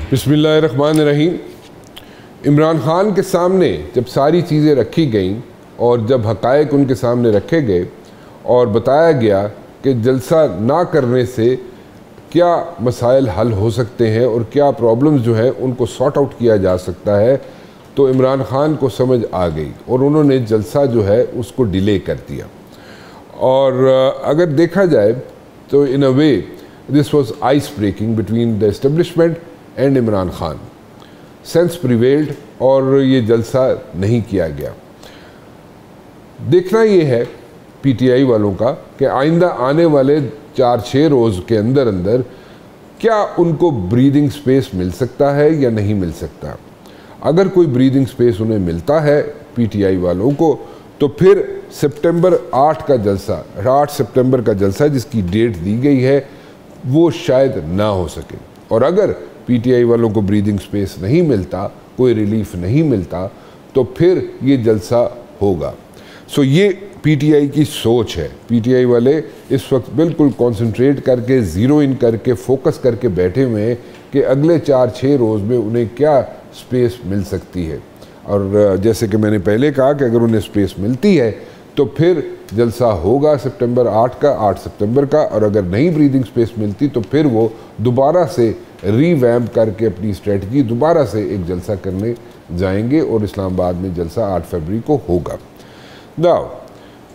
बिस्मिल्लाहिर्रहमानिर्रहीम। इमरान ख़ान के सामने जब सारी चीज़ें रखी गईं और जब हक़ाइक़ उनके सामने रखे गए और बताया गया कि जलसा ना करने से क्या मसाइल हल हो सकते हैं और क्या प्रॉब्लम्स जो है उनको सॉर्ट आउट किया जा सकता है, तो इमरान ख़ान को समझ आ गई और उन्होंने जलसा जो है उसको डिले कर दिया। और अगर देखा जाए तो in a way this was ice breaking between the establishment and Imran Khan. Sense prevailed और ये जलसा नहीं किया गया। देखना ये है पीटीआई वालों का कि आइंदा आने वाले 4-6 रोज़ के अंदर अंदर क्या उनको ब्रीदिंग स्पेस मिल सकता है या नहीं मिल सकता। अगर कोई ब्रीदिंग स्पेस उन्हें मिलता है पीटीआई वालों को, तो फिर सितंबर 8 का जलसा, 8 सितंबर का जलसा जिसकी डेट दी गई है, वो शायद ना हो सके। और अगर पीटीआई वालों को ब्रीदिंग स्पेस नहीं मिलता, कोई रिलीफ नहीं मिलता, तो फिर ये जलसा होगा। सो ये पीटीआई की सोच है। पीटीआई वाले इस वक्त बिल्कुल कंसंट्रेट करके, ज़ीरो इन करके, फोकस करके बैठे हुए हैं कि अगले 4-6 रोज़ में उन्हें क्या स्पेस मिल सकती है। और जैसे कि मैंने पहले कहा कि अगर उन्हें स्पेस मिलती है तो फिर जलसा होगा सितंबर 8 सितंबर का। और अगर नहीं ब्रीदिंग स्पेस मिलती तो फिर वो दोबारा से रीवैम्प करके अपनी स्ट्रेटजी दोबारा से एक जलसा करने जाएंगे और इस्लामाबाद में जलसा 8 फरवरी को होगा। नाउ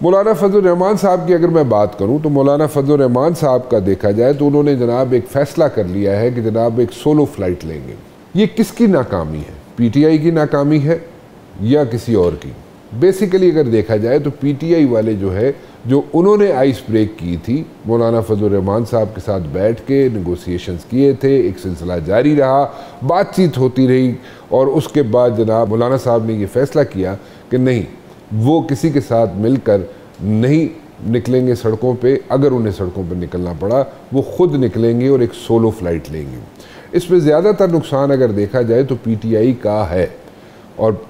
मौलाना फजल रहमान साहब की अगर मैं बात करूं तो मौलाना फजल रहमान साहब का देखा जाए तो उन्होंने जनाब एक फ़ैसला कर लिया है कि जनाब एक सोलो फ्लाइट लेंगे। ये किसकी नाकामी है? पीटीआई की नाकामी है या किसी और की? बेसिकली अगर देखा जाए तो पीटीआई वाले जो है, जो उन्होंने आइस ब्रेक की थी, मौलाना फजल रहमान साहब के साथ बैठ के नेगोशिएशंस किए थे, एक सिलसिला जारी रहा, बातचीत होती रही और उसके बाद जनाब मौलाना साहब ने ये फ़ैसला किया कि नहीं, वो किसी के साथ मिलकर नहीं निकलेंगे सड़कों पे। अगर उन्हें सड़कों पर निकलना पड़ा वो ख़ुद निकलेंगे और एक सोलो फ्लाइट लेंगे। इसमें ज़्यादातर नुकसान अगर देखा जाए तो पीटीआई का है और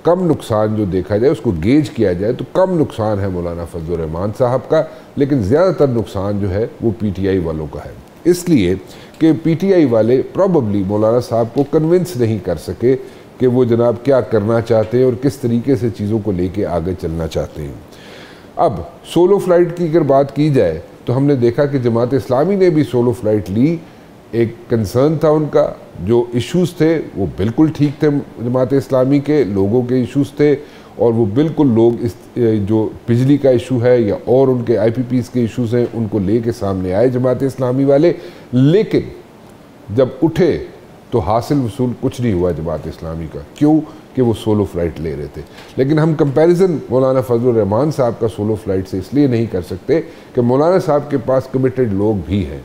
कम नुकसान जो देखा जाए, उसको गेज किया जाए तो कम नुकसान है मौलाना फजल रहमान साहब का, लेकिन ज़्यादातर नुकसान जो है वो पीटीआई वालों का है। इसलिए कि पीटीआई वाले प्रॉबली मौलाना साहब को कन्विंस नहीं कर सके कि वो जनाब क्या करना चाहते हैं और किस तरीके से चीज़ों को लेके आगे चलना चाहते हैं। अब सोलो फ्लाइट की अगर बात की जाए तो हमने देखा कि जमात इस्लामी ने भी सोलो फ्लाइट ली। एक कंसर्न था उनका, जो इश्यूज़ थे वो बिल्कुल ठीक थे, जमात इस्लामी के लोगों के इश्यूज़ थे और वो बिल्कुल लोग इस जो बिजली का इशू है या और उनके आईपीपीज़ के इश्यूज़ हैं उनको लेके सामने आए जमात इस्लामी वाले। लेकिन जब उठे तो हासिल वसूल कुछ नहीं हुआ जमात इस्लामी का। क्यों? कि वो सोलो फ्लाइट ले रहे थे। लेकिन हम कंपैरिजन मौलाना फजल रहमान साहब का सोलो फ्लाइट से इसलिए नहीं कर सकते कि मौलाना साहब के पास कमिटेड लोग भी हैं,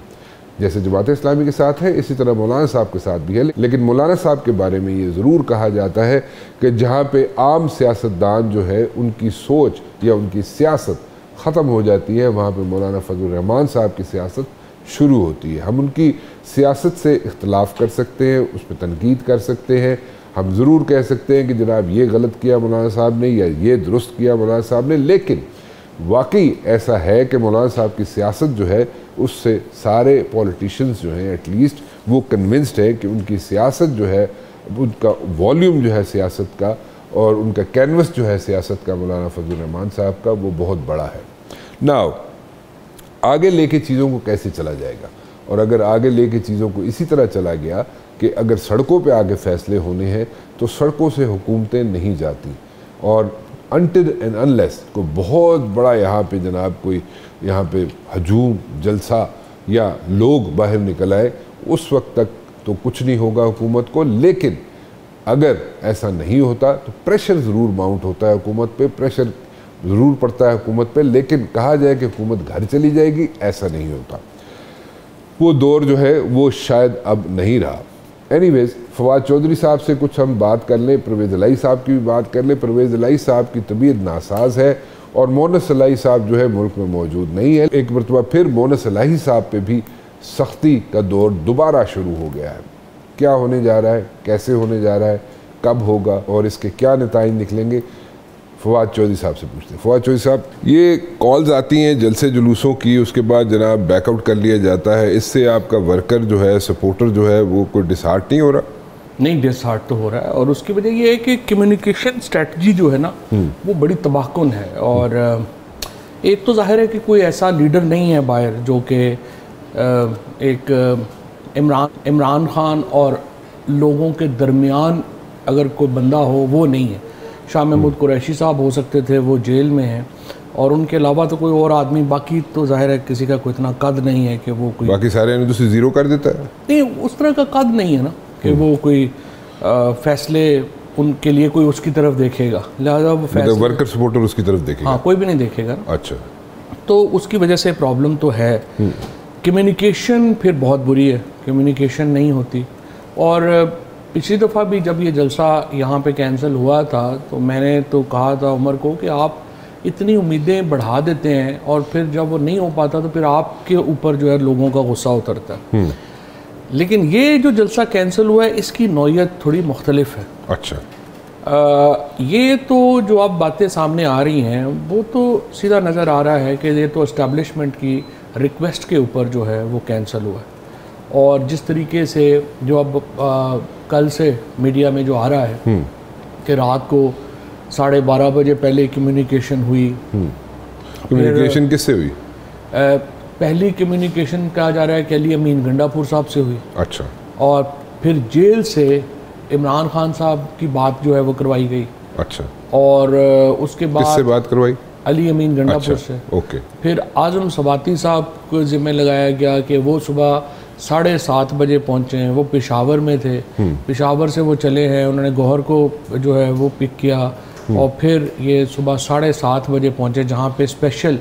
जैसे जमात इस्लामी के साथ है इसी तरह मौलाना साहब के साथ भी है। लेकिन मौलाना साहब के बारे में ये ज़रूर कहा जाता है कि जहाँ पे आम सियासतदान जो है उनकी सोच या उनकी सियासत ख़त्म हो जाती है, वहाँ पे मौलाना फजल रहमान साहब की सियासत शुरू होती है। हम उनकी सियासत से इख्तलाफ कर सकते हैं, उस पर तनकीद कर सकते हैं, हम ज़रूर कह सकते हैं कि जनाब ये गलत किया मौलाना साहब ने या ये दुरुस्त किया मौलाना साहब ने। लेकिन वाकई ऐसा है कि मौलाना साहब की सियासत जो है उससे सारे पॉलिटिशियंस जो हैं एटलीस्ट वो कन्विंस्ड है कि उनकी सियासत जो है, उनका वॉल्यूम जो है सियासत का और उनका कैनवस जो है सियासत का मौलाना फजल रहमान साहब का, वो बहुत बड़ा है। नाउ आगे लेके चीज़ों को कैसे चला जाएगा? और अगर आगे लेके चीज़ों को इसी तरह चला गया कि अगर सड़कों पे आगे फ़ैसले होने हैं तो सड़कों से हुकूमतें नहीं जाती, और अनटिल एंड अनलेस को बहुत बड़ा यहाँ पे जनाब कोई यहाँ पे हजूम जलसा या लोग बाहर निकल आए, उस वक्त तक तो कुछ नहीं होगा हुकूमत को। लेकिन अगर ऐसा नहीं होता तो प्रेशर ज़रूर माउंट होता है हुकूमत पे, प्रेशर ज़रूर पड़ता है हुकूमत पे। लेकिन कहा जाए कि हुकूमत घर चली जाएगी, ऐसा नहीं होता। वो दौर जो है वो शायद अब नहीं रहा। एनीवेज़, फवाद चौधरी साहब से कुछ हम बात कर लें, परवेज़ इलाही साहब की भी बात कर लें। परवेज़ इलाही साहब की तबीयत नासाज है और मोनस इलाही साहब जो है मुल्क में मौजूद नहीं है। एक मरतबा फिर मोनस इलाही साहब पे भी सख्ती का दौर दोबारा शुरू हो गया है। क्या होने जा रहा है, कैसे होने जा रहा है, कब होगा और इसके क्या नताइज निकलेंगे, फवाद चौधरी साहब से पूछते हैं। फवाद चौधरी साहब, ये कॉल्स आती हैं जलसे जुलूसों की, उसके बाद जनाब बैकआउट कर लिया जाता है, इससे आपका वर्कर जो है, सपोर्टर जो है, वो कोई डिसहार्ट नहीं हो रहा? नहीं, डिसहार्ट तो हो रहा है, और उसकी वजह ये है कि कम्युनिकेशन स्ट्रेटजी जो है ना वो बड़ी तबाहकुन है। और एक तो जाहिर है कि कोई ऐसा लीडर नहीं है बाहर जो कि एक इमरान खान और लोगों के दरमियान अगर कोई बंदा हो वो नहीं है। शाह महमूद कुरैशी साहब हो सकते थे, वो जेल में हैं, और उनके अलावा तो कोई और आदमी, बाकी तो जाहिर है किसी का कोई इतना कद नहीं है कि वो कोई, बाकी सारे ने तो उसे जीरो कर देता है। नहीं, उस तरह का कद नहीं है ना कि वो कोई फैसले उनके लिए कोई उसकी तरफ देखेगा, लिहाजा वो फैसले वर्कर सपोर्टर उसकी तरफ देखेगा। हाँ, कोई भी नहीं देखेगा। अच्छा, तो उसकी वजह से प्रॉब्लम तो है। कम्युनिकेशन फिर बहुत बुरी है, कम्युनिकेशन नहीं होती। और पिछली दफ़ा भी जब ये जलसा यहाँ पे कैंसिल हुआ था तो मैंने तो कहा था उमर को कि आप इतनी उम्मीदें बढ़ा देते हैं और फिर जब वो नहीं हो पाता तो फिर आपके ऊपर जो है लोगों का गुस्सा उतरता है। लेकिन ये जो जलसा कैंसिल हुआ है इसकी नौयत थोड़ी मुख्तलिफ है। अच्छा, ये तो जो अब बातें सामने आ रही हैं वो तो सीधा नज़र आ रहा है कि ये तो इस्टेब्लिशमेंट की रिक्वेस्ट के ऊपर जो है वो कैंसिल हुआ है। और जिस तरीके से जो अब कल से मीडिया में जो आ रहा है कि रात को 12:30 बजे पहले कम्युनिकेशन हुई। कम्युनिकेशन किससे हुई? पहली कम्युनिकेशन कहा जा रहा है कि अली अमीन गंडापुर साहब से हुई। अच्छा, और फिर जेल से इमरान खान साहब की बात जो है वो करवाई गई। अच्छा, और उसके बाद किससे बात करवाई? अली अमीन गंडापुर अच्छा, से। ओके। फिर आजम सबाती साहब को जिम्मे लगाया गया कि वो सुबह 7:30 बजे पहुँचे हैं, वो पेशावर में थे, पेशावर से वो चले हैं, उन्होंने गौहर को जो है वो पिक किया और फिर ये सुबह 7:30 बजे पहुँचे जहाँ पे स्पेशल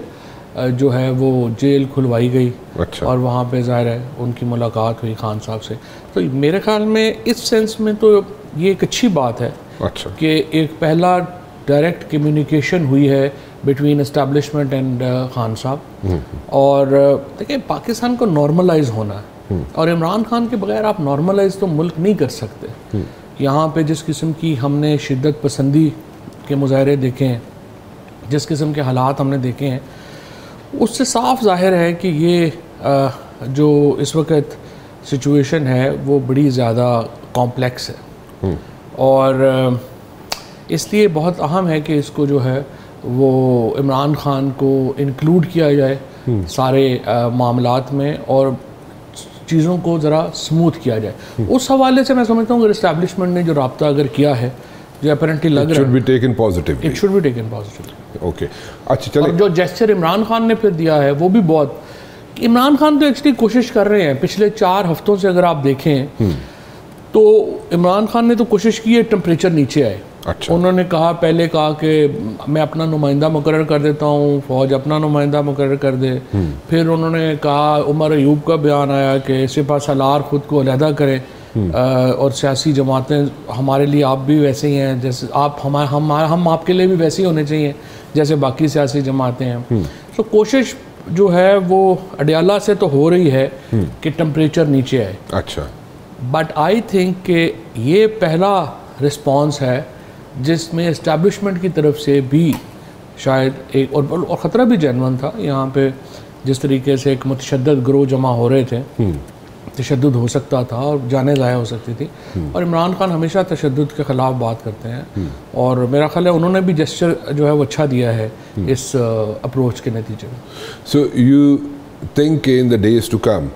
जो है वो जेल खुलवाई गई। अच्छा, और वहाँ पे ज़ाहिर है उनकी मुलाकात हुई खान साहब से। तो मेरे ख्याल में इस सेंस में तो ये एक अच्छी बात है। अच्छा, कि एक पहला डायरेक्ट कम्युनिकेशन हुई है बिटवीन एस्टेब्लिशमेंट एंड खान साहब। और देखिए, पाकिस्तान को नॉर्मलाइज होना है और इमरान खान के बगैर आप नॉर्मलाइज तो मुल्क नहीं कर सकते। यहाँ पे जिस किस्म की हमने शिद्दत पसंदी के मुजाहरे देखे हैं, जिस किस्म के हालात हमने देखे हैं, उससे साफ जाहिर है कि ये जो इस वक्त सिचुएशन है वो बड़ी ज़्यादा कॉम्प्लेक्स है। और इसलिए बहुत अहम है कि इसको जो है वो इमरान खान को इंक्लूड किया जाए सारे मामलात में और चीज़ों को ज़रा स्मूथ किया जाए। उस हवाले से मैं समझता हूँ कि इस्टेब्लिशमेंट ने जो राब्ता अगर किया है, जो अपरेंटली लग रहा है, it should be taken positively. It should be taken positively. Okay, अच्छा चलिए। और जो जेस्चर इमरान खान ने फिर दिया है वो भी बहुत, इमरान खान तो एक्चुअली कोशिश कर रहे हैं पिछले 4 हफ्तों से, अगर आप देखें तो इमरान खान ने तो कोशिश की है टेम्परेचर नीचे आए। अच्छा, उन्होंने पहले कहा कि मैं अपना नुमाइंदा मुकर्रर कर देता हूँ, फौज अपना नुमाइंदा मुकर्रर कर दे। फिर उन्होंने कहा, उमर अयूब का बयान आया कि सिपा सालार खुद को अलहदा करें और सियासी जमातें हमारे लिए आप भी वैसे ही हैं जैसे आप हम आपके लिए भी वैसे ही होने चाहिए जैसे बाकी सियासी जमातें हैं। तो कोशिश जो है वो अडियाला से तो हो रही है कि टेम्परेचर नीचे आए। अच्छा, बट आई थिंक कि ये पहला रिस्पॉन्स है जिसमें इस्टेब्लिशमेंट की तरफ से भी शायद एक और ख़तरा भी जेन्युइन था। यहाँ पे जिस तरीके से एक मुतशद्दद ग्रोह जमा हो रहे थे, तशद्दुद हो सकता था और जाने ज़ाया हो सकती थी, और इमरान खान हमेशा तशद्दुद के ख़िलाफ़ बात करते हैं। और मेरा ख्याल है उन्होंने भी जेस्चर जो है वो अच्छा दिया है इस अप्रोच के नतीजे में। So you think in the days to come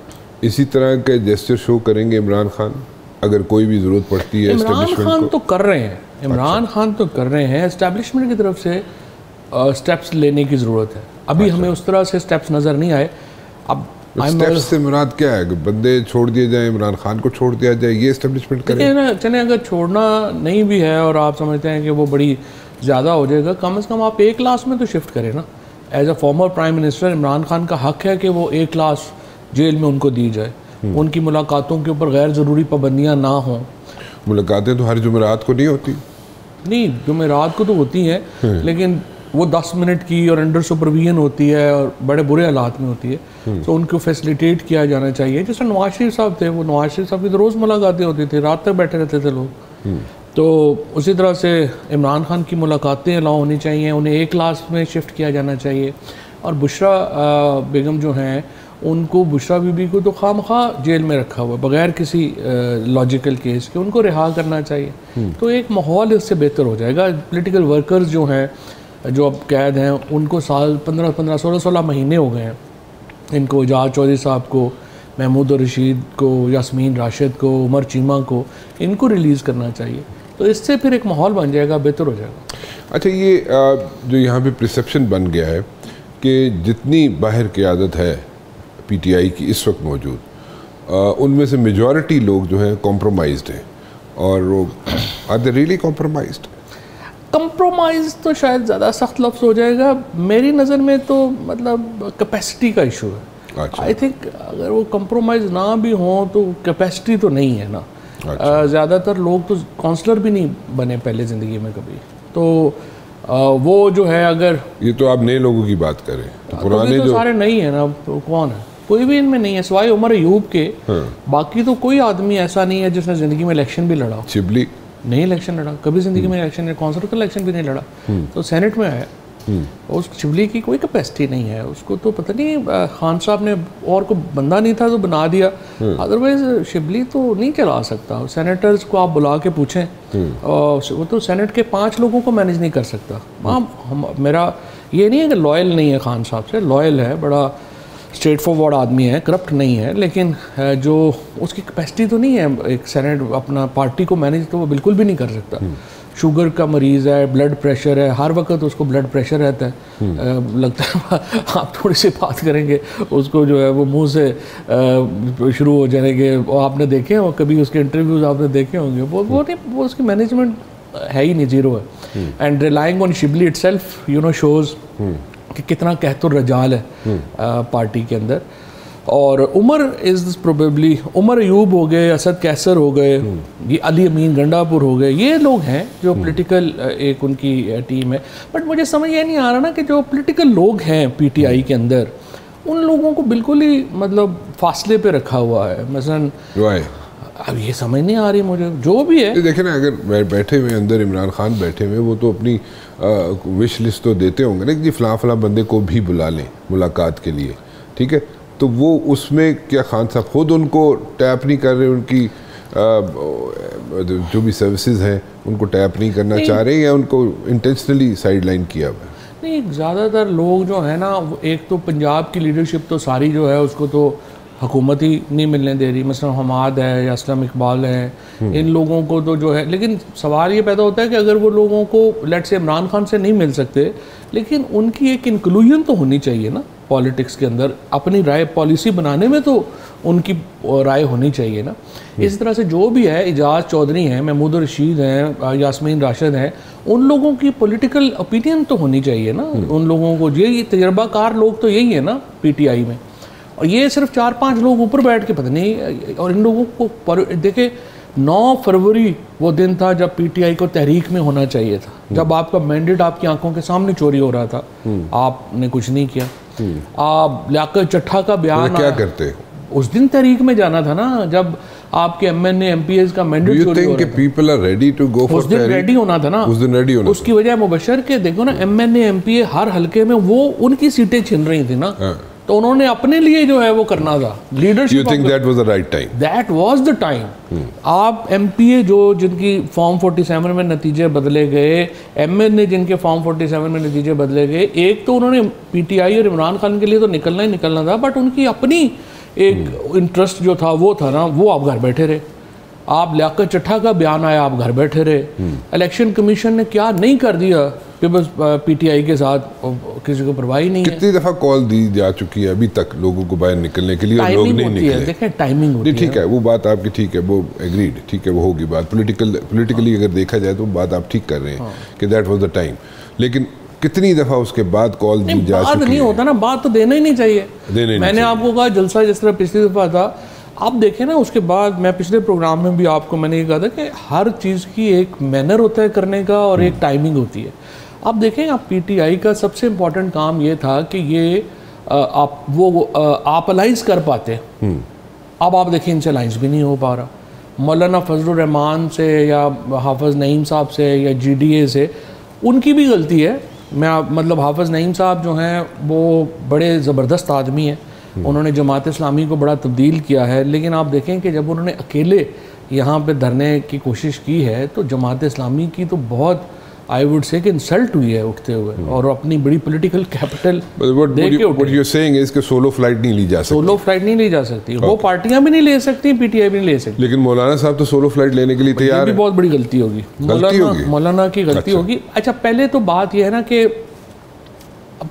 इसी तरह के जेस्चर शो करेंगे इमरान खान अगर कोई भी ज़रूरत पड़ती है? इमरान खान तो कर रहे हैं, इमरान खान तो कर रहे हैं। एस्टेब्लिशमेंट की तरफ से स्टेप्स लेने की ज़रूरत है। अभी हमें उस तरह से स्टेप्स नज़र नहीं आए। अब स्टेप्स से मुराद क्या है? बंदे छोड़ दिए जाए, इमरान खान को छोड़ दिया जाए, ये एस्टेब्लिशमेंट करे ना? चले, अगर छोड़ना नहीं भी है और आप समझते हैं कि वो बड़ी ज़्यादा हो जाएगा, कम से कम आप एक क्लास में तो शिफ्ट करें ना। As a former prime minister Imran Khan का हक है कि वो एक क्लास जेल में उनको दी जाए, उनकी मुलाकातों के ऊपर गैर ज़रूरी पाबंदियाँ ना हों। मुलाकातें तो हर जुमेरात को नहीं होती। नहीं, जुमेरात को तो होती हैं, लेकिन वो 10 मिनट की और अंडर सुपरविजन होती है और बड़े बुरे हालात में होती है। तो उनको फैसिलिटेट किया जाना चाहिए। जैसे नवाज शरीफ साहब थे, वो नवाज शरीफ साहब की तो रोज़ मुलाकातें होती थी, रात तक बैठे रहते थे लोग। तो उसी तरह से इमरान खान की मुलाकातें अलाउ होनी चाहिए, उन्हें एक क्लास में शिफ्ट किया जाना चाहिए। और बुशरा बेगम जो हैं उनको, बुशरा बीबी को तो खामखा जेल में रखा हुआ बगैर किसी लॉजिकल केस के, उनको रिहा करना चाहिए। तो एक माहौल इससे बेहतर हो जाएगा। पॉलिटिकल वर्कर्स जो हैं, जो अब कैद हैं, उनको साल 15-15, 16-16 महीने हो गए हैं इनको, एजाज चौधरी साहब को, महमूद रशीद को, यास्मीन राशिद को, उमर चीमा को, इनको रिलीज़ करना चाहिए। तो इससे फिर एक माहौल बन जाएगा, बेहतर हो जाएगा। अच्छा, ये जो यहाँ पे परसेप्शन बन गया है कि जितनी बाहर क़यादत है पीटीआई की इस वक्त मौजूद, उनमें से मेजॉरिटी लोग जो हैं कॉम्प्रोमाइज्ड हैं, और वो are they really compromised? Compromise तो शायद ज़्यादा सख्त लफ्ज़ हो जाएगा, मेरी नज़र में तो मतलब कैपेसिटी का इशू है। अच्छा। आई थिंक अगर वो कंप्रोमाइज़ ना भी हों तो कैपेसिटी तो नहीं है ना। अच्छा। ज़्यादातर लोग तो काउंसलर भी नहीं बने पहले ज़िंदगी में कभी, तो वो जो है, अगर ये तो आप नए लोगों की बात करें तो पुराने तो जो सारे नहीं है ना, तो कौन है? कोई भी इनमें नहीं है सिवाय उमर अयूब के। हाँ। बाकी तो कोई आदमी ऐसा नहीं है जिसने ज़िंदगी में इलेक्शन भी लड़ा। शिबली नहीं इलेक्शन लड़ा कभी ज़िंदगी में, इलेक्शन, काउंसलर का इलेक्शन भी नहीं लड़ा, तो सेनेट में आया। उस शिबली की कोई कैपेसिटी नहीं है, उसको तो पता नहीं खान साहब ने और को बंदा नहीं था तो बना दिया, अदरवाइज शिबली तो नहीं चला सकता। सेनेटर्स को आप बुला के पूछें, वो तो सेनेट के 5 लोगों को मैनेज नहीं कर सकता। मेरा ये नहीं है कि लॉयल नहीं है खान साहब से, लॉयल है, बड़ा स्ट्रेट फॉरवर्ड आदमी है, करप्ट नहीं है, लेकिन जो उसकी कैपेसिटी तो नहीं है एक सेनेट अपना पार्टी को मैनेज, तो वो बिल्कुल भी नहीं कर सकता। शुगर का मरीज़ है, ब्लड प्रेशर है, हर वक्त उसको ब्लड प्रेशर रहता है। लगता है आप थोड़ी सी बात करेंगे उसको जो है वो मुंह से शुरू हो जाएंगे। और आपने देखे हो कभी उसके इंटरव्यूज़ आपने देखे होंगे, वो नहीं, वो उसकी मैनेजमेंट है ही नहीं, ज़ीरो है। And relying on Shibli itself you know shows कि कितना कहतुर रजाल है पार्टी के अंदर। और उमर इज़ प्रोबेबली, उमर अयूब हो गए, असद कैसर हो गए, ये अली अमीन गंडापुर हो गए, ये लोग हैं जो पॉलिटिकल एक उनकी टीम है। बट मुझे समझ ये नहीं आ रहा ना कि जो पॉलिटिकल लोग हैं पीटीआई के अंदर, उन लोगों को बिल्कुल ही मतलब फासले पे रखा हुआ है। मसलन अब ये समझ नहीं आ रही मुझे, जो भी है। देखें ना, अगर बैठे हुए अंदर इमरान खान बैठे हुए, वो तो अपनी विश लिस्ट तो देते होंगे ना कि फ़लाँ बंदे को भी बुला लें मुलाकात के लिए, ठीक है। तो वो उसमें क्या खान साहब खुद उनको टैप नहीं कर रहे, उनकी जो भी सर्विसेज हैं उनको टैप नहीं करना चाह रहे हैं, या उनको इंटेंशनली साइड लाइन किया हुआ है? नहीं, ज़्यादातर लोग जो है ना, एक तो पंजाब की लीडरशिप तो सारी जो है उसको तो हुकूमत ही नहीं मिलने दे रही। मसलन हमाद है या असलम इकबाल है, इन लोगों को तो जो है, लेकिन सवाल ये पैदा होता है कि अगर वो लोगों को लेट से इमरान खान से नहीं मिल सकते, लेकिन उनकी एक इंक्लूजन तो होनी चाहिए ना पॉलिटिक्स के अंदर, अपनी राय पॉलिसी बनाने में तो उनकी राय होनी चाहिए ना। इस तरह से जो भी है, एजाज चौधरी हैं, महमूद रशीद हैं, यास्मीन राशिद हैं, उन लोगों की पॉलिटिकल ओपिनियन तो होनी चाहिए ना। उन लोगों को, ये तजर्बाकार लोग तो यही है ना पीटीआई में, और ये सिर्फ 4-5 लोग ऊपर बैठ के पता नहीं। और इन लोगों को देखे, 9 फरवरी वो दिन था जब पीटीआई को तहरीक में होना चाहिए था, जब आपका मैंडेट आपकी आंखों के सामने चोरी हो रहा था, आपने कुछ नहीं किया। आप लियाकत चट्ठा का बयान, क्या करते? उस दिन तहरीक में जाना था ना, जब आपके एमएनए एमपीएस का मैंडेट चोरी हो रहा था। People are ready to go for, उस दिन रेडी होना था ना, उस दिन रेडी होना। उसकी वजह मुबशर के देखो ना, एमएनए एमपीए हर हल्के में वो उनकी सीटें छिन रही थी ना, तो उन्होंने अपने लिए जो है वो करना था leadership. You think that was the right time? That was the time. आप एमपीए जो जिनकी फॉर्म 47 में नतीजे बदले गए, एमएनए जिनके फॉर्म 47 में नतीजे बदले गए, एक तो उन्होंने पीटीआई और इमरान खान के लिए तो निकलना ही निकलना था, बट उनकी अपनी एक इंटरेस्ट जो था वो था ना, वो आप घर बैठे रहे। आप लियाकत चट्ठा का बयान आया, आप घर बैठे रहे। इलेक्शन कमीशन ने क्या नहीं कर दिया पीपल्स पीटीआई के साथ, किसी को परवाह नहीं है। कितनी दफ़ा कॉल दी जा चुकी है अभी तक लोगों को बाहर निकलने के लिए, और लोग नहीं निकले। देखें, टाइमिंग होती है। ठीक है, वो बात आपकी ठीक है, वो एग्रीड, ठीक है, वो होगी बात। पॉलिटिकली अगर देखा जाए तो बात आप ठीक कर रहे हैं कि दैट वाज द टाइम, लेकिन कितनी दफ़ा उसके बाद कॉल दी जा चुकी है? नहीं होता ना, बात तो देना ही नहीं चाहिए। मैंने आपको कहा जलसा जिस तरह पिछली दफ़ा था, आप देखें ना, उसके बाद मैं पिछले प्रोग्राम में भी आपको मैंने ये कहा था कि हर चीज़ की एक मैनर होता है करने का और एक टाइमिंग होती है। आप देखें, आप पीटीआई का सबसे इम्पोर्टेंट काम ये था कि ये आप अलाइंस कर पाते। अब आप देखें, इनसे अलाइंस भी नहीं हो पा रहा। मौलाना फजलुर रहमान से या हाफिज़ नईम साहब से या GDA से, उनकी भी गलती है। मतलब हाफिज़ नईम साहब जो हैं वो बड़े ज़बरदस्त आदमी हैं, उन्होंने जमात इस्लामी को बड़ा तब्दील किया है, लेकिन आप देखें कि जब उन्होंने अकेले यहाँ पे धरने की कोशिश की है तो जमात इस्लामी की तो बहुत आई वुड से कि इंसल्ट हुई है उठते हुए, और अपनी बड़ी पॉलिटिकल कैपिटल दे के उठे। What you're saying is कि सोलो फ्लाइट नहीं ली जा सकती। सोलो फ्लाइट नहीं ली जा सकती, वो पार्टियां भी नहीं ले सकती, PTI भी नहीं ले सकती। लेकिन मौलाना साहब तो सोलो फ्लाइट लेने के लिए तैयार है। बहुत बड़ी गलती होगी, मौलाना की गलती होगी। अच्छा, पहले तो बात यह है ना कि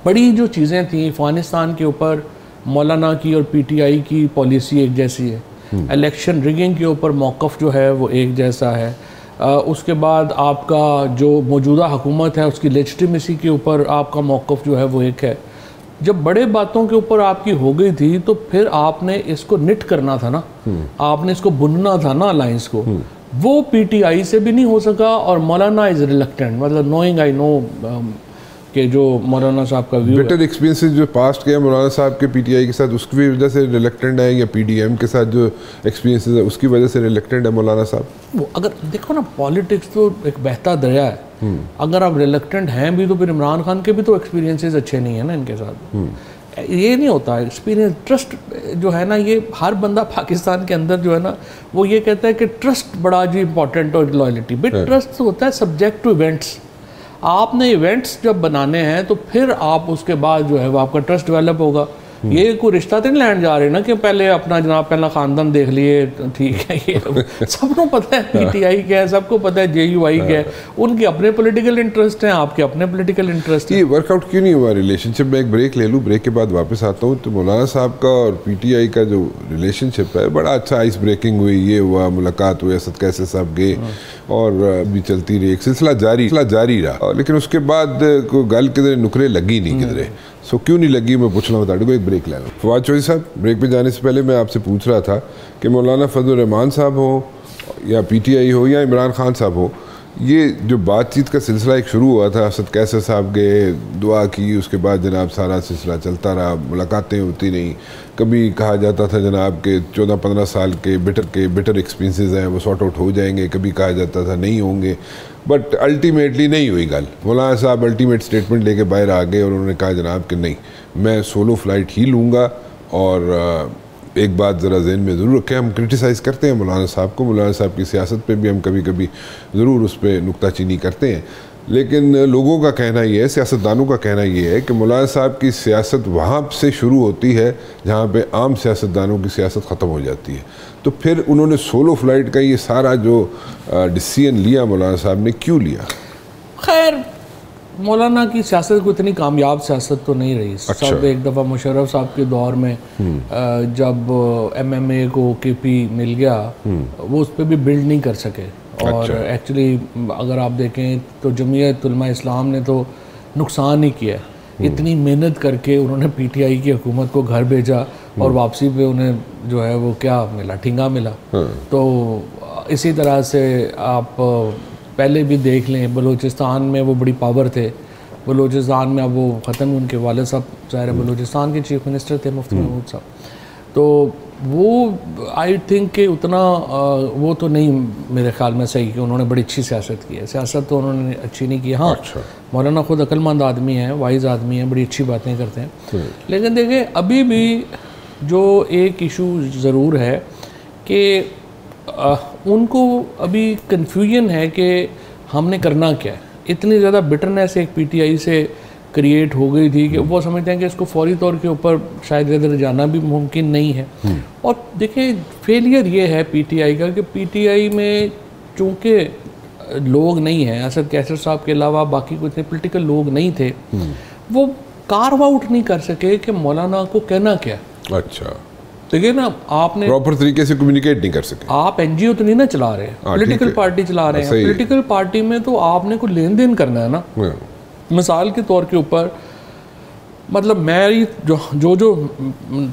बड़ी जो चीज़ें थी अफगानिस्तान के ऊपर, मौलाना की और PTI की पॉलिसी एक जैसी है, इलेक्शन रिगिंग के ऊपर मौक़िफ़ जो है वो एक जैसा है, उसके बाद आपका जो मौजूदा हुकूमत है उसकी लेजिटिमेसी के ऊपर आपका मौक़िफ़ जो है वो एक है। जब बड़े बातों के ऊपर आपकी हो गई थी तो फिर आपने इसको निट करना था ना, आपने इसको बुनना था ना अलायंस को, वो PTI से भी नहीं हो सका। और मौलाना इज़ रिलक्टेंट, मतलब नोइंग आई नो कि जो मौलाना साहब का व्यू बेटर एक्सपीरियंसेस जो पास्ट के मौलाना साहब के PTI के साथ उसकी वजह से रिलेक्टेंट है, या PDM के साथ जो एक्सपीरियंसेस है उसकी वजह से रिलेक्टेंट है मौलाना साहब? वो अगर देखो ना, पॉलिटिक्स तो एक बहता दरिया है, अगर आप रिलेक्टेंट हैं भी तो फिर इमरान खान के भी तो एक्सपीरियंसेस अच्छे नहीं है ना इनके साथ। ये नहीं होता एक्सपीरियंस, ट्रस्ट जो है ना, ये हर बंदा पाकिस्तान के अंदर जो है ना वो ये कहता है कि ट्रस्ट बड़ा जी इंपॉर्टेंट और लॉयल्टी, बट ट्रस्ट होता है सब्जेक्ट टू इवेंट्स। आपने इवेंट्स जब बनाने हैं तो फिर आप उसके बाद जो है वो आपका ट्रस्ट डेवलप होगा। ये कोई रिश्ता तो नहीं लैंड जा रहे ना कि पहले अपना जनाब पहला ख़ानदान देख लिए, ठीक है, ये सबको पता है PTI क्या है, सबको पता है JUI क्या है, उनके अपने पॉलिटिकल इंटरेस्ट हैं, आपके अपने पॉलिटिकल इंटरेस्ट हैं। ये वर्कआउट क्यों नहीं हुआ रिलेशनशिप में? एक ब्रेक ले लूँ, ब्रेक के बाद वापस आता हूँ। तो मौलाना साहब का और PTI का जो रिलेशनशिप है बड़ा अच्छा आइस ब्रेकिंग हुई, ये हुआ, मुलाकात हुई, असद कैसे साहब गए और भी चलती रही, एक सिलसिला जारी रहा, लेकिन उसके बाद कोई गल किधरे नुकरे लगी नहीं किधरे। सो क्यों नहीं लगी मैं पूछना बता दूँ, एक ब्रेक ले लो। फवाद चौधरी साहब, ब्रेक पे जाने से पहले मैं आपसे पूछ रहा था कि मौलाना फजलुर रहमान साहब हो या PTI हो या इमरान खान साहब हो, ये जो बातचीत का सिलसिला एक शुरू हुआ था, असद कैसर साहब गए, दुआ की, उसके बाद जनाब सारा सिलसिला चलता रहा, मुलाकातें होती रहीं, कभी कहा जाता था जनाब के 14-15 साल के बिटर एक्सपीरियंसेस हैं वो सॉर्ट आउट हो जाएंगे, कभी कहा जाता था नहीं होंगे, बट अल्टीमेटली नहीं हुई गल। मौलाना साहब अल्टीमेट स्टेटमेंट लेके बाहर आ गए और उन्होंने कहा जनाब कि नहीं, मैं सोलो फ्लाइट ही लूँगा। और एक बात ज़रा जहन में ज़रूर रखें, हम क्रिटिसाइज़ करते हैं मौलाना साहब को, मौलाना साहब की सियासत पे भी हम कभी कभी ज़रूर उस पर नुक्ताचीनी करते हैं, लेकिन लोगों का कहना ये है, सियासतदानों का कहना ये है कि मौलाना साहब की सियासत वहाँ से शुरू होती है जहाँ पे आम सियासतदानों की सियासत ख़त्म हो जाती है। तो फिर उन्होंने सोलो फ्लाइट का ये सारा जो डिसीजन लिया मौलाना साहब ने, क्यों लिया? खैर, मौलाना की सियासत को इतनी कामयाब सियासत तो नहीं रही। अच्छा। सब एक दफ़ा मुशर्रफ साहब के दौर में जब MMA को KP मिल गया, वो उस पर भी बिल्ड नहीं कर सके। और एक्चुअली अगर आप देखें तो जमीयत उलमा इस्लाम ने तो नुकसान ही किया। इतनी मेहनत करके उन्होंने PTI की हुकूमत को घर भेजा और वापसी पे उन्हें जो है वो क्या मिला, ठिंगा मिला। तो इसी तरह से आप पहले भी देख लें, बलूचिस्तान में वो बड़ी पावर थे, बलूचिस्तान में अब वो ख़त्म, उनके वाले साहब ज़ाहिर बलूचिस्तान के चीफ मिनिस्टर थे मुफ्ती महमूद साहब, तो वो आई थिंक कि उतना वो तो नहीं मेरे ख्याल में सही कि उन्होंने बड़ी अच्छी सियासत की है। सियासत तो उन्होंने अच्छी नहीं की। हाँ, अच्छा। मौलाना ख़ुद अक्लमंद आदमी है, वाइज आदमी है, बड़ी अच्छी बातें करते हैं, लेकिन देखिए अभी भी जो एक इशू ज़रूर है कि उनको अभी कन्फ्यूजन है कि हमने करना क्या है। इतनी ज़्यादा बिटरनेस एक PTI से क्रिएट हो गई थी कि वो समझते हैं कि इसको फौरी तौर के ऊपर शायद इधर जाना भी मुमकिन नहीं है। और देखिए फेलियर ये है PTI का कि PTI में चूँकि लोग नहीं हैं, असद कैसर साहब के अलावा बाकी कोई इतने पोलिटिकल लोग नहीं थे, वो कार्व आउट नहीं कर सके कि मौलाना को कहना क्या। अच्छा, देखिए ना, आपने प्रॉपर तरीके से कम्युनिकेट नहीं कर सके। आप NGO तो नहीं ना चला रहे, पॉलिटिकल पार्टी चला रहे हैं। पॉलिटिकल पार्टी में तो आपने को लेन देन करना है ना। मिसाल के तौर के ऊपर, मतलब मेरी जो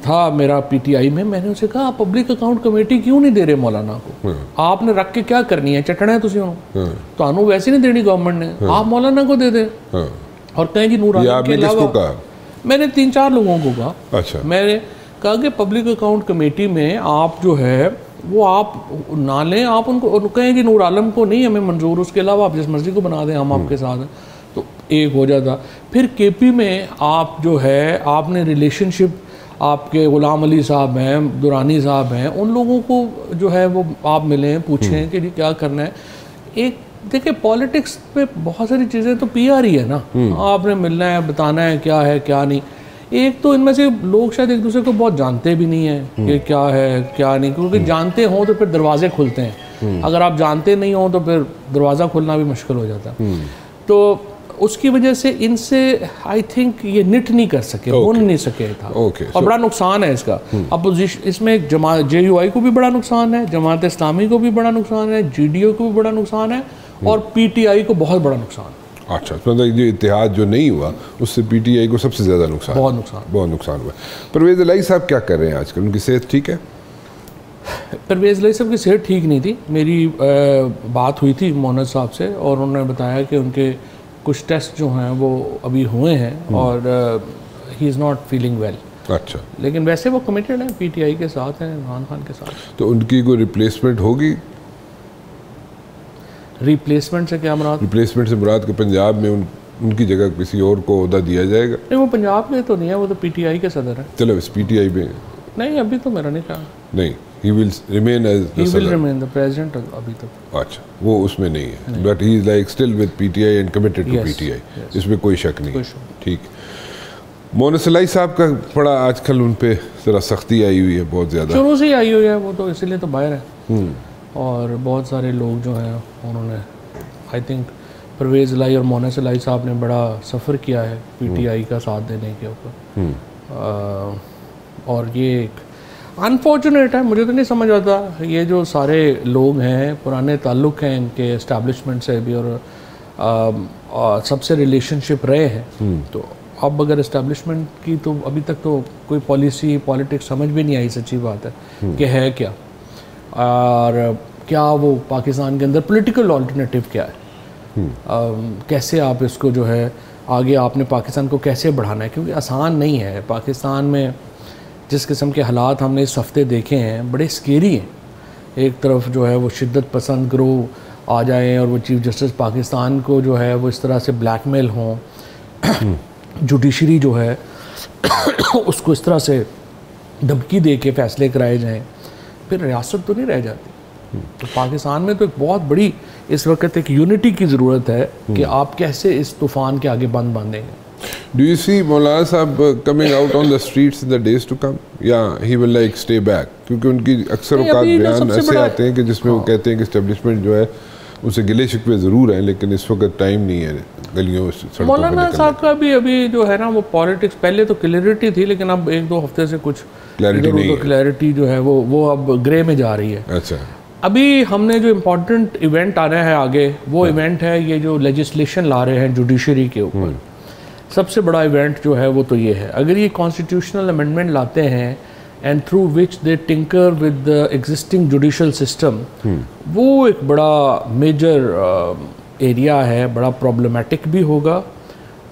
था मेरा PTI में, मैंने उसे कहा आप पब्लिक अकाउंट कमेटी क्यों नहीं दे रहे मौलाना को? आपने रख के क्या करनी है, चटना है तुझे तो वैसे नहीं देनी गवर्नमेंट ने, आप मौलाना को दे दें। और कहें जी नूर आलम के अलावा, मैंने 3-4 लोगों को कहा। अच्छा। मैंने कहा कि पब्लिक अकाउंट कमेटी में आप जो है वो आप ना लें, आप उनको कहें कि नूर आलम को नहीं हमें मंजूर, उसके अलावा आप जिस मर्जी को बना दें, हम आपके साथ हैं, तो एक हो जाता। फिर केपी में आप जो है आपने रिलेशनशिप, आपके गुलाम अली साहब हैं, दुरानी साहब हैं, उन लोगों को जो है वो आप मिलें, पूछें कि क्या करना है। एक देखिए पॉलिटिक्स पे बहुत सारी चीज़ें तो पीआर ही है ना, आपने मिलना है, बताना है क्या है क्या नहीं। एक तो इनमें से लोग शायद एक दूसरे को बहुत जानते भी नहीं है कि क्या है क्या नहीं, क्योंकि जानते हों तो फिर दरवाजे खुलते हैं, अगर आप जानते नहीं हो तो फिर दरवाज़ा खुलना भी मुश्किल हो जाता है। तो उसकी वजह से इनसे आई थिंक ये निट नहीं कर सके, बुन नहीं सके था, और बड़ा नुकसान है इसका। अपोजिशन इसमें JUI को भी बड़ा नुकसान है, जमात इस्लामी को भी बड़ा नुकसान है, GDO को भी बड़ा नुकसान है, और PTI को बहुत बड़ा नुकसान है। अच्छा, मतलब ये इत्तेहाद जो नहीं हुआ उससे PTI को सबसे ज़्यादा नुकसान, बहुत नुकसान हुआ। परवेज़ इलाही साहब क्या कर रहे हैं आजकल, उनकी सेहत ठीक है? परवेज़ इलाही साहब की सेहत ठीक नहीं थी। मेरी बात हुई थी मोहन साहब से, और उन्होंने बताया कि उनके कुछ टेस्ट जो हैं वो अभी हुए हैं और he is not feeling well. अच्छा, लेकिन वैसे वो कमिटेड हैं, PTI के साथ हैं, इमरान खान के साथ। तो उनकी कोई रिप्लेसमेंट होगी? रिप्लेसमेंट से क्या मुराद? रिप्लेसमेंट से मुराद के पंजाब में उनकी जगह किसी और को ओहदा दिया जाएगा? नहीं, वो पंजाब में तो नहीं है, वो तो PTI के सदर है। चलो इस PTI में नहीं, अभी तो मेरा नहीं ख्याल। नहीं, he will remain as the he will remain the president अभी तक। अच्छा, वो उसमें नहीं है, but he is like still with PTI and committed to PTI, इसमें कोई शक नहीं। ठीक। मोहन इलाही साहब का बड़ा आजकल उन पे जरा सख्ती आई हुई है, बहुत ज़्यादा शुरू से ही आई हुई है, वो तो इसीलिए तो बाहर है। और बहुत सारे लोग जो हैं उन्होंने आई थिंक परवेज़ इलाही और मोहन इलाही साहब ने बड़ा सफ़र किया है PTI का साथ देने के ऊपर, और ये एक अनफॉर्चुनेट है। मुझे तो नहीं समझ आता, ये जो सारे लोग हैं पुराने ताल्लुक़ हैं इनके इस्टेब्लिशमेंट से भी, और सबसे रिलेशनशिप रहे हैं, तो अब अगर इस्टेब्लिशमेंट की तो अभी तक तो कोई पॉलिटिक्स समझ भी नहीं आई, सच्ची बात है कि है क्या, और क्या वो पाकिस्तान के अंदर पॉलिटिकल अल्टरनेटिव क्या है, कैसे आप इसको जो है आगे आपने पाकिस्तान को कैसे बढ़ाना है, क्योंकि आसान नहीं है। पाकिस्तान में जिस किस्म के हालात हमने इस हफ्ते देखे हैं बड़े स्केरी हैं। एक तरफ जो है वो शिद्दत पसंद ग्रोह आ जाएं और वो चीफ जस्टिस पाकिस्तान को जो है वो इस तरह से ब्लैकमेल हों, जुडिशरी जो है उसको इस तरह से धमकी दे के फैसले कराए जाएं, फिर रियासत तो नहीं रह जाती। तो पाकिस्तान में तो एक बहुत बड़ी इस वक्त एक यूनिटी की ज़रूरत है कि आप कैसे इस तूफ़ान के आगे बंद बांधेंगे। Do you see मौलाना साहब coming out on the streets in the days to come? या he will like stay back? क्योंकि उनकी अक्सर औकात बयान ऐसे आते हैं कि जिसमें वो कहते हैं कि एस्टेब्लिशमेंट जो है उसे गिले शिकवे ज़रूर हैं, लेकिन इस वक्त टाइम नहीं है गलियों सड़कों। मौलाना साहब का भी अभी जो है ना वो पॉलिटिक्स, पहले तो क्लैरिटी थी, लेकिन अब 1-2 हफ्ते से कुछ क्लैरिटी नहीं है। क्लैरिटी जो है वो अब ग्रे में जा रही है। अच्छा, अभी हमने जो इम्पोर्टेंट इवेंट आ रहा है आगे, वो इवेंट है ये जो लेजिस्लेशन ला रहे हैं जुडिशरी के ऊपर। सबसे बड़ा इवेंट जो है वो तो ये है, अगर ये कॉन्स्टिट्यूशनल अमेंडमेंट लाते हैं and through which they tinker with the existing judicial system, वो एक बड़ा मेजर एरिया है, बड़ा प्रॉब्लमेटिक भी होगा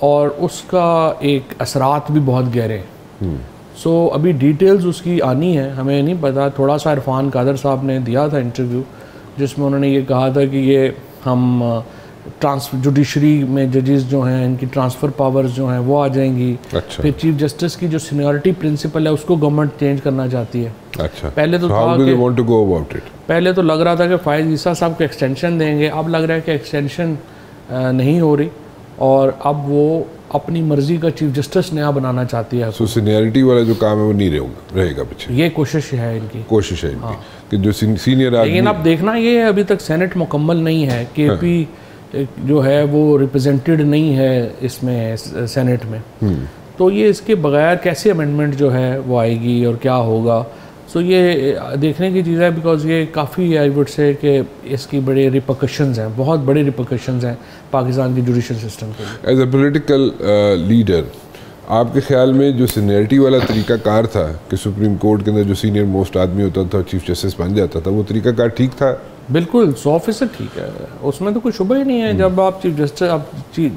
और उसका एक असरात भी बहुत गहरे हैं। सो अभी डिटेल्स उसकी आनी है, हमें नहीं पता। थोड़ा सा इरफान कादर साहब ने दिया था इंटरव्यू जिसमें उन्होंने ये कहा था कि ये हम जुडिशरी में जजेस जो हैं इनकी ट्रांसफ़र पावर्स जो हैं वो आ जाएंगी। अच्छा। फिर चीफ जस्टिस की जो सीनियरिटी प्रिंसिपल है उसको गवर्नमेंट चेंज करना चाहती है। अच्छा। पहले तो पहले तो लग रहा था कि फ़ायज़ ईसा साहब को एक्सटेंशन देंगे, अब लग रहा है कि एक्सटेंशन नहीं हो रही और अब वो अपनी मर्जी का चीफ जस्टिस नया बनाना चाहती है। सो सीनियरिटी वाला जो काम है वो नहीं रहेगा पीछे, ये कोशिश है इनकी, कि जो सीनियर आदमी। लेकिन अब देखना ये है, अभी तक सेनेट मुकम्मल नहीं है, केपी जो है वो रिप्रेजेंटेड नहीं है इसमें सेनेट में, तो ये इसके बगैर कैसे अमेंडमेंट जो है वो आएगी और क्या होगा। सो ये देखने की चीज़ है, बिकॉज ये काफ़ी आई वुड से कि इसकी बड़े रिपरकशंस हैं, बहुत बड़े रिपरकशंस हैं पाकिस्तान की जुडिशल सिस्टम के लिए। एज ए पॉलिटिकल लीडर, आपके ख्याल में जो सीनियरिटी वाला तरीक़ाकार था कि सुप्रीम कोर्ट के अंदर जो सीनियर मोस्ट आदमी होता था चीफ जस्टिस बन जाता था, वो तरीक़ाकार ठीक था? बिल्कुल 100% ठीक है, उसमें तो कोई शुबा ही नहीं है। जब आप चीफ जस्टिस,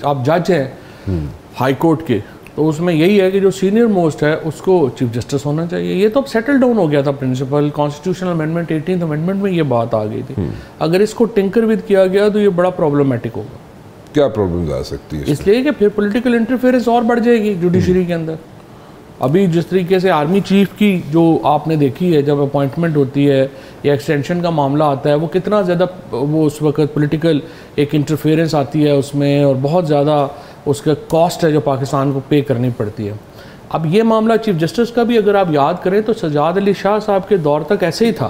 आप जज हैं हाई कोर्ट के, तो उसमें यही है कि जो सीनियर मोस्ट है उसको चीफ जस्टिस होना चाहिए। ये तो अब सेटल डाउन हो गया था principal, constitutional amendment 18th amendment में ये बात आ गई थी। अगर इसको टिंकर विद किया गया तो ये बड़ा प्रॉब्लमेटिक होगा। क्या प्रॉब्लम आ सकती है? इसलिए कि फिर पॉलिटिकल इंटरफेरेंस और बढ़ जाएगी जुडिशरी के अंदर। अभी जिस तरीके से आर्मी चीफ की जो आपने देखी है, जब अपॉइंटमेंट होती है या एक्सटेंशन का मामला आता है, वो कितना ज़्यादा वो उस वक्त पॉलिटिकल एक इंटरफेरेंस आती है उसमें, और बहुत ज़्यादा उसका कॉस्ट है जो पाकिस्तान को पे करनी पड़ती है। अब ये मामला चीफ जस्टिस का भी अगर आप याद करें तो सजाद अली शाह साहब के दौर तक ऐसे ही था।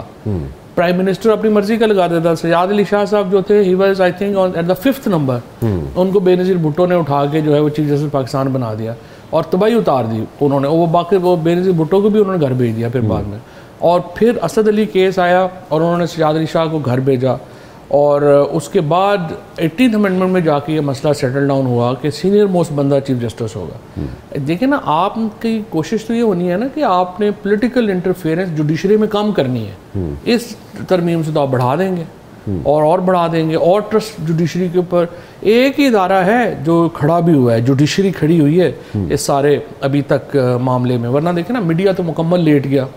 प्राइम मिनिस्टर अपनी मर्जी का लगा देता। सजाद अली शाह साहब जो थे, he was I think at the 5th number. उनको बेनज़ीर भुट्टो ने उठा के जो है वो चीफ जस्टिस पाकिस्तान बना दिया और तबाही उतार दी उन्होंने। वो बाकी वो बेनज़ीर भुट्टो को भी उन्होंने घर भेज दिया फिर बाद में। और फिर असद अली केस आया और उन्होंने सजाद अली शाह को घर भेजा, और उसके बाद 18th अमेंडमेंट में जाके ये मसला सेटल डाउन हुआ कि सीनियर मोस्ट बंदा चीफ जस्टिस होगा। देखिए ना, आपकी कोशिश तो ये होनी है ना कि आपने पॉलिटिकल इंटरफेरेंस जुडिशरी में कम करनी है। इस तरमीम से तो आप बढ़ा देंगे और बढ़ा देंगे, और ट्रस्ट जुडिशरी के ऊपर एक ही इदारा है जो खड़ा भी हुआ है, जुडिशरी खड़ी हुई है इस सारे अभी तक मामले में। वरना देखिए ना, मीडिया तो मुकम्मल लेट गया,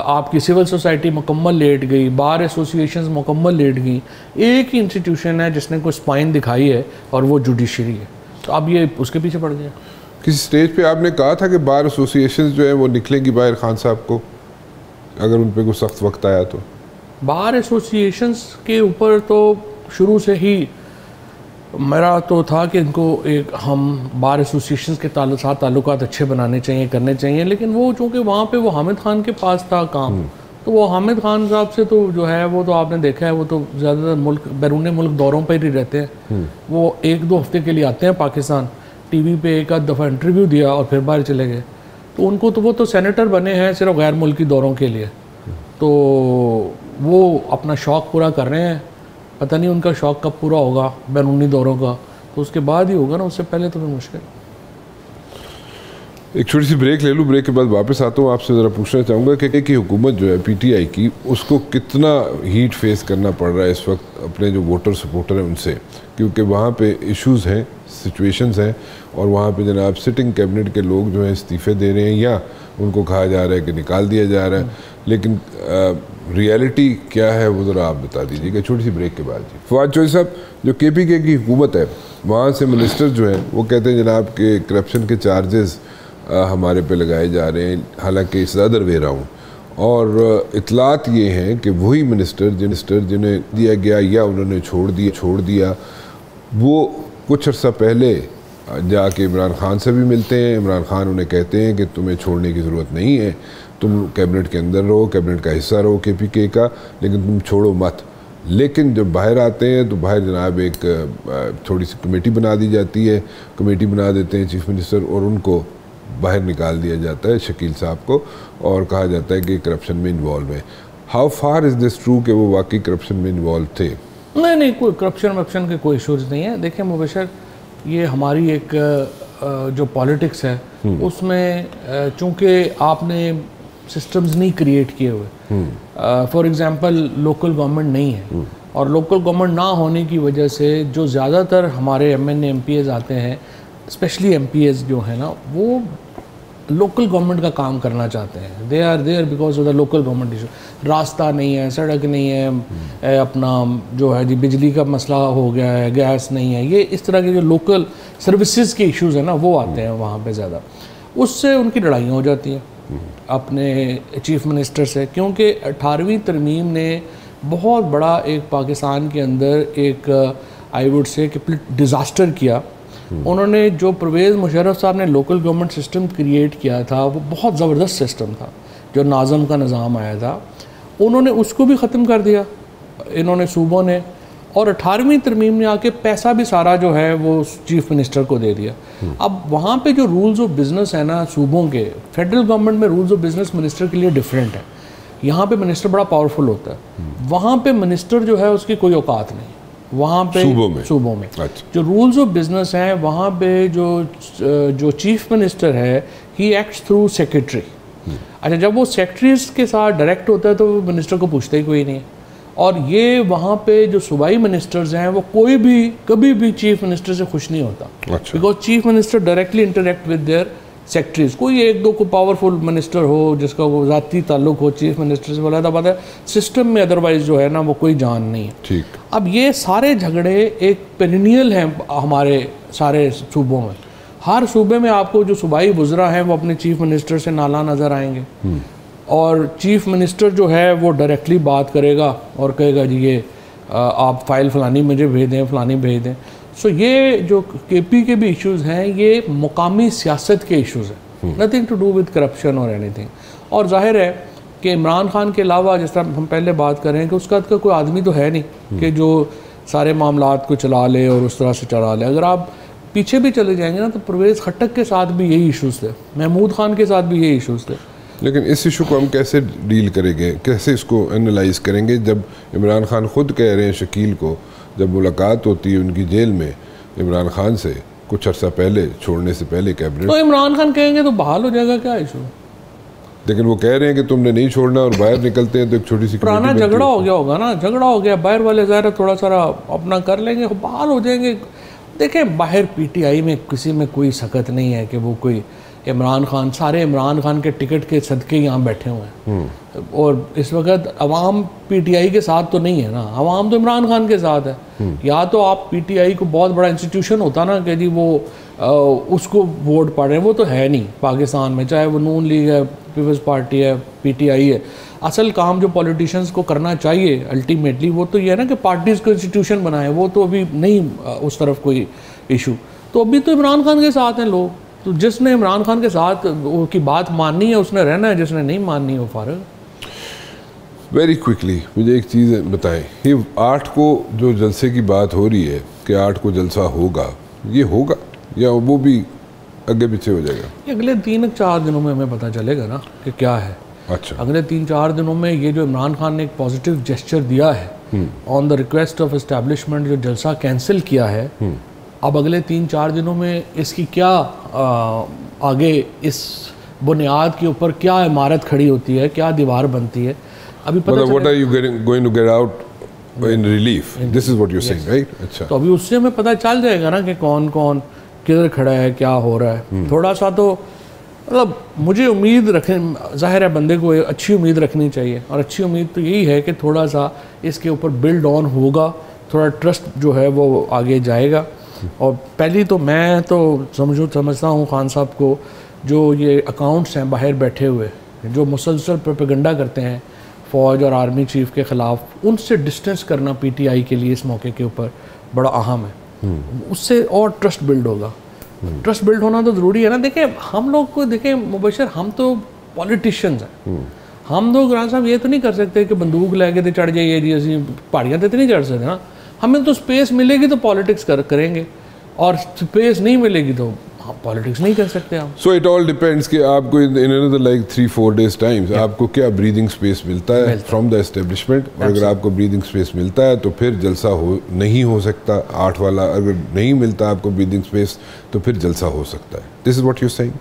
आपकी सिविल सोसाइटी मुकम्मल लेट गई, बार एसोसिएशंस मुकम्मल लेट गई। एक ही इंस्टीट्यूशन है जिसने कोई स्पाइन दिखाई है और वो जुडिशरी है। तो अब ये उसके पीछे पड़ गया। किसी स्टेज पे आपने कहा था कि बार एसोसिएशंस जो है वो निकलेंगी बाहर खान साहब को, अगर उन पर कोई सख्त वक्त आया तो? बार एसोसिएशंस के ऊपर तो शुरू से ही मेरा तो था कि इनको एक हम बार एसोसिएशन के साथ ताल्लुकात अच्छे बनाने चाहिए, करने चाहिए। लेकिन वो चूँकि वहाँ पे वो हामिद खान के पास था काम, तो वो हामिद खान साहब से तो जो है वो तो आपने देखा है, वो तो ज़्यादातर मुल्क बैरून मुल्क दौरों पर ही रहते हैं। वो 1-2 हफ्ते के लिए आते हैं पाकिस्तान, टीवी पे एक आध दफ़ा इंटरव्यू दिया और फिर बाहर चले गए। तो उनको तो वो तो सेनेटर बने हैं सिर्फ गैर मुल्की दौरों के लिए, तो वो अपना शौक़ पूरा कर रहे हैं। पता नहीं उनका शौक़ कब पूरा होगा बैरूनी दौरों का, तो उसके बाद ही होगा ना, उससे पहले तो फिर मुश्किल। एक छोटी सी ब्रेक ले लूँ, ब्रेक के बाद वापस आता हूँ। आपसे ज़रा पूछना चाहूँगा कि हुकूमत जो है पीटीआई की, उसको कितना हीट फेस करना पड़ रहा है इस वक्त अपने जो वोटर सपोर्टर हैं उनसे, क्योंकि वहाँ पे इश्यूज़ हैं, सिचुएशंस हैं, और वहाँ पे जनाब सिटिंग कैबिनेट के लोग जो हैं इस्तीफ़े दे रहे हैं या उनको कहा जा रहा है कि निकाल दिया जा रहा है। लेकिन रियलिटी क्या है वो ज़रा आप बता दीजिएगा छोटी सी ब्रेक के बाद। जी फवाद चौधरी साहब, जो केपीके की हुकूमत है वहाँ से मिनिस्टर जो हैं वो कहते हैं जनाब के करप्शन के चार्जेस हमारे पे लगाए जा रहे हैं, हालांकि इस अदर वे राउंड, और इतलात ये हैं कि वही मिनिस्टर जिन्हें दिया गया या उन्होंने छोड़ दिया वो कुछ अर्सा पहले जाके इमरान खान से भी मिलते हैं। इमरान खान उन्हें कहते हैं कि तुम्हें छोड़ने की ज़रूरत नहीं है, तुम कैबिनेट के अंदर रहो, कैबिनेट का हिस्सा रहो केपीके का, लेकिन तुम छोड़ो मत। लेकिन जब बाहर आते हैं तो बाहर जनाब एक थोड़ी सी कमेटी बना दी जाती है, कमेटी बना देते हैं चीफ मिनिस्टर, और उनको बाहर निकाल दिया जाता है शकील साहब को, और कहा जाता है कि करप्शन में इन्वॉल्व है। How far is this true कि वो वाकई करप्शन में इन्वॉल्व थे? नहीं, कोई करप्शन के कोई इशूज़ नहीं है। देखिए मुबशर, ये हमारी एक जो पॉलिटिक्स है उसमें चूँकि आपने सिस्टम्स नहीं क्रिएट किए हुए, फॉर एग्जांपल लोकल गवर्नमेंट नहीं है, और लोकल गवर्नमेंट ना होने की वजह से जो ज़्यादातर हमारे MNA MPs आते हैं, स्पेशली MPs जो है ना, वो लोकल गवर्नमेंट का काम करना चाहते हैं। They are there because of the local government issue. रास्ता नहीं है, सड़क नहीं है, अपना जो है जी बिजली का मसला हो गया है, गैस नहीं है, ये इस तरह के जो लोकल सर्विसेज के इश्यूज़ हैं ना वो आते हैं वहाँ पे ज़्यादा। उससे उनकी लड़ाइयाँ हो जाती हैं अपने चीफ मिनिस्टर से, क्योंकि 18वीं तरमीम ने बहुत बड़ा एक पाकिस्तान के अंदर एक आई वुड से कि डिज़ास्टर किया। उन्होंने जो परवेज़ मुशर्रफ साहब ने लोकल गवर्नमेंट सिस्टम क्रिएट किया था वो बहुत ज़बरदस्त सिस्टम था, जो नाज़म का निज़ाम आया था, उन्होंने उसको भी ख़त्म कर दिया इन्होंने सूबों ने, और 18वीं तरमीम ने आके पैसा भी सारा जो है वो चीफ मिनिस्टर को दे दिया। अब वहाँ पे जो रूल्स ऑफ बिज़नेस है ना सूबों के, फेडरल गवर्नमेंट में रूल्स ऑफ बिज़नेस मिनिस्टर के लिए डिफरेंट है। यहाँ पे मिनिस्टर बड़ा पावरफुल होता है, वहाँ पे मिनिस्टर जो है उसकी कोई औकात नहीं। वहाँ पे सूबों में अच्छा। जो रूल्स ऑफ बिजनेस हैं वहाँ पे जो चीफ मिनिस्टर है ही एक्ट्स थ्रू सेक्रेटरी। अच्छा, जब वो सेक्रेटरीज के साथ डायरेक्ट होता है तो वो मिनिस्टर को पूछता ही कोई नहीं है, और ये वहाँ पे जो सूबाई मिनिस्टर्स हैं वो कोई भी कभी भी चीफ मिनिस्टर से खुश नहीं होता, because chief minister directly interact with their secretaries. कोई एक दो को पावरफुल मिनिस्टर हो जिसका वो ज़ाती ताल्लुक हो चीफ मिनिस्टर से, बोला था बात है सिस्टम में, अदरवाइज जो है ना वो कोई जान नहीं है। ठीक। अब ये सारे झगड़े एक पेरिनियल हैं हमारे सारे सूबों में। हर सूबे में आपको जो सूबाई वुज़रा हैं वो अपने चीफ मिनिस्टर से नाला नज़र आएंगे, और चीफ मिनिस्टर जो है वो डायरेक्टली बात करेगा और कहेगा जी ये आप फाइल फ़लानी मुझे भेज दें, फ़लानी भेज दें। सो ये जो केपी के भी इश्यूज़ हैं ये मुकामी सियासत के इश्यूज़ हैं, nothing to do with corruption और एनीथिंग। और जाहिर है कि इमरान खान के अलावा, जिस तरह हम पहले बात कर रहे हैं कि उसका कोई आदमी तो है नहीं कि जो सारे मामलात को चला ले और उस तरह से चला ले। अगर आप पीछे भी चले जाएंगे ना तो परवेज़ खट्टक के साथ भी यही इश्यूज़ थे, महमूद खान के साथ भी यही इश्यूज़ थे। लेकिन इस इशू को हम कैसे डील करेंगे, कैसे इसको एनालाइज करेंगे जब इमरान खान खुद कह रहे हैं शकील को, जब मुलाकात होती है उनकी जेल में इमरान खान से कुछ अर्सा पहले, छोड़ने से पहले कैबिनेट, तो इमरान खान कहेंगे तो बहाल हो जाएगा, क्या इशू? लेकिन वो कह रहे हैं कि तुमने नहीं छोड़ना और बाहर निकलते हैं तो एक छोटी सी पुराना झगड़ा हो गया होगा ना, झगड़ा हो गया, बाहर वाले ज़ाहिर थोड़ा सारा अपना कर लेंगे, बहाल हो जाएंगे। देखें बाहर पीटीआई में किसी में कोई सकत नहीं है कि वो कोई इमरान खान, सारे इमरान खान के टिकट के सदके यहाँ बैठे हुए हैं, और इस वक्त अवाम पीटीआई के साथ तो नहीं है ना, अवाम तो इमरान खान के साथ है। या तो आप पीटीआई को बहुत बड़ा इंस्टीट्यूशन होता ना कि जी वो उसको वोट पा रहे हैं, वो तो है नहीं पाकिस्तान में, चाहे वो नून लीग है, पीपल्स पार्टी है, पीटीआई है। असल काम जो पॉलिटिशियंस को करना चाहिए अल्टीमेटली वो तो ये है ना कि पार्टीज़ को इंस्टीट्यूशन बनाए, वो तो अभी नहीं उस तरफ कोई इशू। तो अभी तो इमरान खान के साथ हैं लोग, तो जिसने इमरान खान के साथ की बात माननी है उसने रहना है, जिसने नहीं माननी है वो फारग। वेरी क्विकली मुझे एक चीज़ बताएं, ये 8 को जो जलसे की बात हो रही है कि 8 को जलसा होगा, ये होगा या वो भी आगे पीछे हो जाएगा? ये अगले 3-4 दिनों में हमें पता चलेगा ना कि क्या है। अच्छा, अगले 3-4 दिनों में ये जो इमरान खान ने एक पॉजिटिव जेस्चर दिया है on the request of establishment, जो जलसा कैंसिल किया है, अब अगले 3-4 दिनों में इसकी क्या आगे इस बुनियाद के ऊपर क्या इमारत खड़ी होती है, क्या दीवार बनती है, अभी पता what are you going to get out in relief, this is what you saying, right? अच्छा, तो अभी उससे हमें पता चल जाएगा ना कि कौन कौन किधर खड़ा है, क्या हो रहा है। थोड़ा सा तो मतलब मुझे उम्मीद रखें, जाहिर है बंदे को अच्छी उम्मीद रखनी चाहिए, और अच्छी उम्मीद तो यही है कि थोड़ा सा इसके ऊपर बिल्ड ऑन होगा, थोड़ा ट्रस्ट जो है वो आगे जाएगा। और पहली तो मैं तो समझता हूँ खान साहब को, जो ये अकाउंट्स हैं बाहर बैठे हुए जो मुसलसल प्रोपेगेंडा करते हैं फ़ौज और आर्मी चीफ के ख़िलाफ़, उनसे डिस्टेंस करना पीटीआई के लिए इस मौके के ऊपर बड़ा अहम है। उससे और ट्रस्ट बिल्ड होगा। ट्रस्ट बिल्ड होना तो ज़रूरी है ना। देखें हम लोग को, देखें मुबशर, हम तो पॉलिटिशियंस हैं, हम लोग राज साहब ये तो नहीं कर सकते कि बंदूक लेके तो चढ़ जाइए जी, असी पहाड़ियाँ तो नहीं चढ़ सकते ना। हमें तो स्पेस मिलेगी तो पॉलिटिक्स करेंगे, और स्पेस नहीं मिलेगी तो पॉलिटिक्स नहीं कर सकते हम। सो इट ऑल डिपेंड्स कि आपको in another like 3-4 days times आपको क्या ब्रीदिंग स्पेस मिलता है फ्रॉम द एस्टेब्लिशमेंट, और अगर आपको ब्रीदिंग स्पेस मिलता है तो फिर जलसा नहीं हो सकता 8 वाला, अगर नहीं मिलता आपको ब्रीदिंग स्पेस तो फिर जलसा हो सकता है। This is what you saying.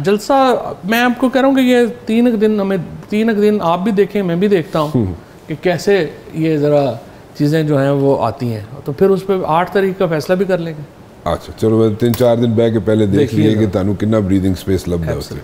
जलसा मैं आपको कह रहा हूँ कि ये 3 दिन, हमें 3 दिन आप भी देखें, मैं भी देखता हूँ कि कैसे ये ज़रा चीज़ें जो हैं वो आती हैं, तो फिर उस पर 8 तारीख का फैसला भी कर लेंगे। अच्छा चलो, 3-4 दिन बह के पहले देख लिए कि तानू कितना ब्रीदिंग स्पेस लग है उससे।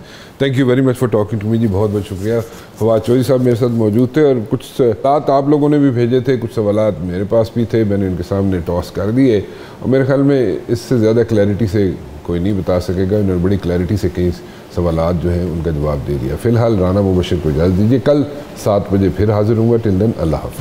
Thank you very much for talking to me जी, बहुत बहुत शुक्रिया। फवाद चौधरी साहब मेरे साथ मौजूद थे, और कुछ सवाल आप लोगों ने भी भेजे थे, कुछ सवाल मेरे पास भी थे, मैंने उनके सामने टॉस कर दिए, और मेरे ख्याल में इससे ज़्यादा क्लैरिटी से कोई नहीं बता सकेगा। उन्होंने बड़ी क्लैरिटी से कई सवालात जो हैं उनका जवाब दे दिया। फ़िलहाल राना मुबशर को इजाज़त दीजिए, कल 7 बजे फिर हाजिर हूँगा। टिल देन अल्लाह हाफ़िज़।